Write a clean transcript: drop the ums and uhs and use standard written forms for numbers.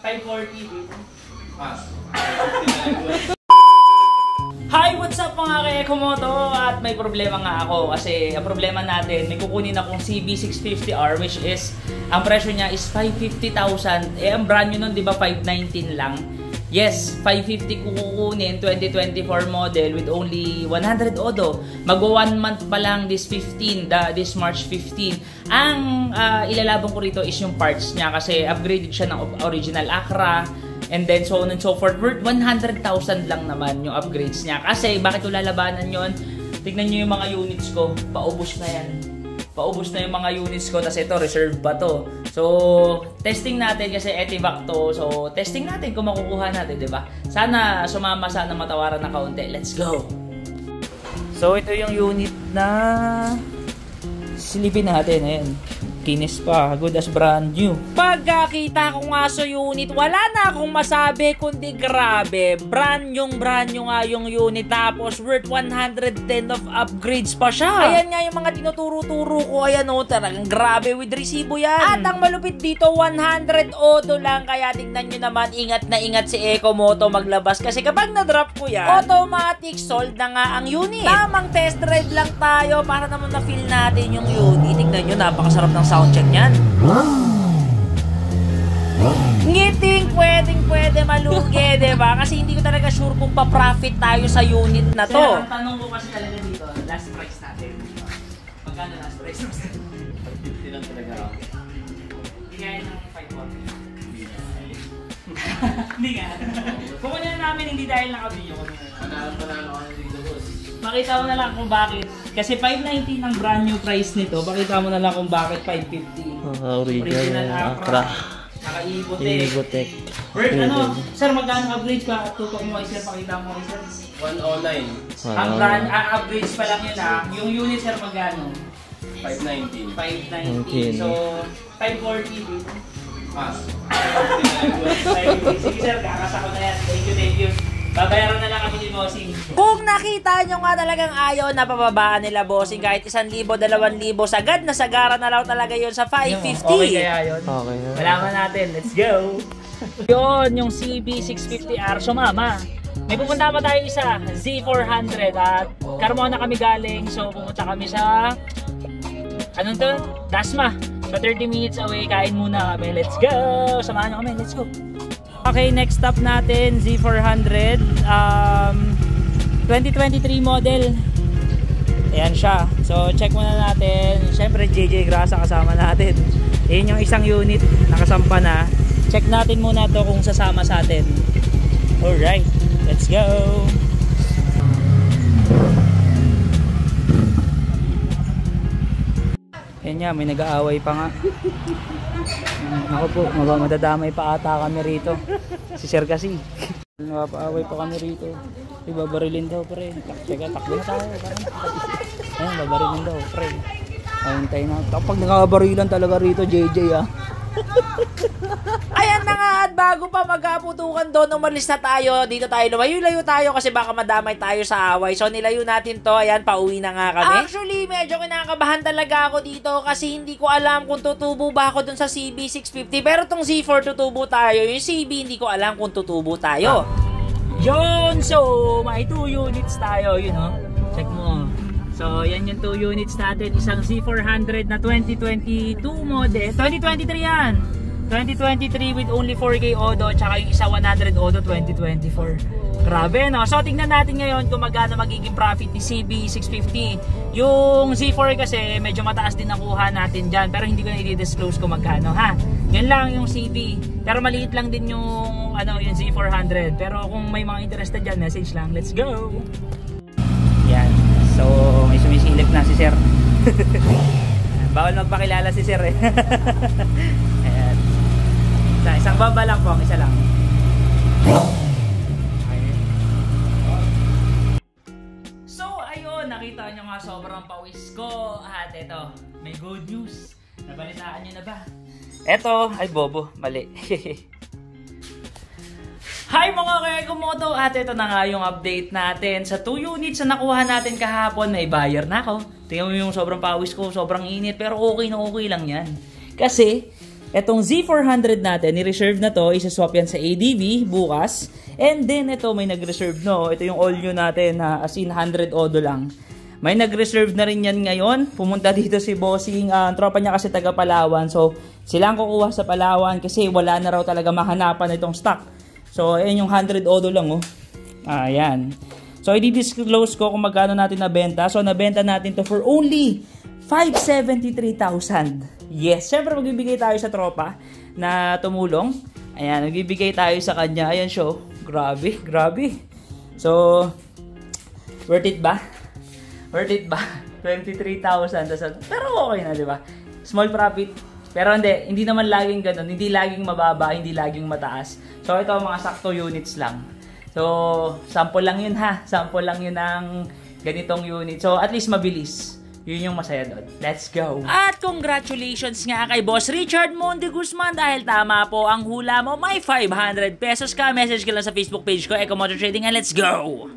540 dito. Hi! What's up mga ka-Ekomoto? At may problema nga ako kasi ang problema natin, may kukunin akong CB650R which is, ang presyo niya is 550,000. Eh, ang brand new nun, di ba, 519 lang? Yes, 550 kukunin, 2024 model with only 100 odo. Magwa 1 month pa lang this 15, this March 15. Ang ilalabang ko rito is yung parts niya kasi upgraded siya ng original Acra. And then so on and so forth, worth 100,000 lang naman yung upgrades niya. Kasi bakit ko lalabanan yon? Tignan nyo yung mga units ko, paubos na yan. Paubos na yung mga units ko, tapos ito, reserve pa to. So, testing natin kasi Etivac to. So, testing natin kung makukuha natin, di ba? Sana sumama, sana matawaran na kaunti. Let's go! So, ito yung unit na silipin natin. Ayan. Kinis pa, good as brand new. Pagkakita ko nga sa unit, wala na akong masabi kundi grabe. Brand new nga yung unit, tapos worth 110 of upgrades pa siya. Ayan nga yung mga tinuturo-turo ko. Ayan o, talagang grabe with resibo yan. At ang malupit dito, 100 odo lang. Kaya tingnan nyo naman, ingat na ingat si Ekomoto maglabas. Kasi kapag na-drop ko yan, automatic sold na nga ang unit. Tamang test drive lang tayo para naman na-feel natin yung unit. Tingnan nyo, napakasarap ng soundcheck niyan. Ngiting pwede malugi, diba? Kasi hindi ko talaga sure kung pa-profit tayo sa unit na to. Sir, ang tanong ko kasi talaga dito, last price natin. Magkano last price natin? 550 lang talaga ako. Hindi kaya ng 540. Hindi nga. Kukunin namin hindi dahil nakabidyo ko. Panalo ka na dito, boss. Makita mo na lang kung bakit. Kasi 519 ang brand new price nito. Pakita mo na lang kung bakit 550. Original Acra. Naka-Ibotek. Worth ano? Sir, magkano upgrades pa? Tutok mo, sir. Pakita mo, sir. 109. Ang brand, upgrades pa lang yun ah. Yung unit, sir, magkano? 519. 519. So, 540 dito. 550. Sige, sir. Kakasa ko na yan. Thank you. Babayaran na lang kami ni Bossing. Kung nakita nyo nga talagang ayaw na pababaan nila Bossing kahit 1,000, 2,000, sagad na sagara na lang talaga yun sa 550. Okay kaya yun? Okay. Malaman natin. Let's go! Yun, yung CB650R sumama. May pupunta pa tayo isa, Z400 at Carmona kami galing. So pumunta kami sa anong to? Dasma. So 30 minutes away, kain muna kami. Let's go! Samahan nyo kami. Let's go! Okay, next stop natin, Z400, 2023 model. Ayan siya. So, check muna natin. Siyempre, JJ Grasa kasama natin. Ayan yung isang unit, nakasampa na. Check natin muna to kung sasama sa atin. Alright, let's go! Ayan nga, may nag-aaway pa nga. Ako po, madadamay pa ata kami rito. Si Sir kasi. Napaaway pa kami rito. Babarilin daw, pre. Takbo na tayo. Ayun, babarilin daw, pre. Ayun tayo na. Kapag nakabarilan talaga rito, JJ ah. Ayan na nga, at bago pa magkaputukan doon, umalis na tayo. Dito tayo, lumayo-layo tayo kasi baka madamay tayo sa away. So nilayo natin to, ayan, pauwi na nga kami. Actually, medyo kinakabahan talaga ako dito kasi hindi ko alam kung tutubo ba ako dun sa CB650. Pero tong Z4 tutubo tayo, yung CB hindi ko alam kung tutubo tayo. Yun, so may 2 units tayo, you know. Check mo. So, yan yung 2 units natin. Isang Z400 na 2022 model. 2023 yan. 2023 with only 4K odo. Tsaka yung isa 100 odo 2024. Grabe, no? So, tignan natin ngayon kung magkano magiging profit ni CB650. Yung Z4 kasi medyo mataas din nakuha natin dyan. Pero hindi ko na i-disclose kung magkano, ha? Yan lang yung CB. Pero maliit lang din yung, yung Z400. Pero kung may mga interested dyan, message lang. Let's go! Yan. So, may sumisilip na si Sir. Bawal magpakilala si Sir eh. Ayan. Isang baba lang po, isa lang. So, ayun, nakita nyo nga sobrang pawis ko. At eto, may good news. Nabalitaan nyo na ba? Eto, ay bobo, mali. Hi mga ka-Ekomoto! At ito na nga yung update natin. Sa 2 units na nakuha natin kahapon, may buyer na ako. Tingnan mo yung sobrang pawis ko, sobrang init. Pero okay na okay lang yan. Kasi, Etong Z400 natin, ni-reserve na to, isa-swap yan sa ADV bukas. And then, ito may nag-reserve no. Ito yung all new natin na as in 100 odo lang. May nag-reserve na rin yan ngayon. Pumunta dito si Bossing, tropa niya kasi taga Palawan. So, sila ang kukuha sa Palawan kasi wala na raw talaga mahanapan itong stock. So, ayan yung 100 odo lang oh. Ayan. So, i-disclose ko kung magkano natin nabenta. So, nabenta natin to for only 573,000. Yes, syempre magbibigay tayo sa tropa na tumulong. Ayan, magbibigay tayo sa kanya. Ayan siya. Grabe, grabe. So, worth it ba? Worth it ba? 23,000. Pero okay na, di ba? Small profit. Pero hindi naman laging ganun. Hindi laging mababa, hindi laging mataas. So, ito mga sakto units lang. So, sample lang yun ha. Sample lang yun ng ganitong unit. So, at least mabilis. Yun yung masaya doon. Let's go! At congratulations nga kay Boss Richard Monde Guzman dahil tama po ang hula mo. May 500 pesos ka. Message ka lang sa Facebook page ko, Eco Motor Trading, and let's go!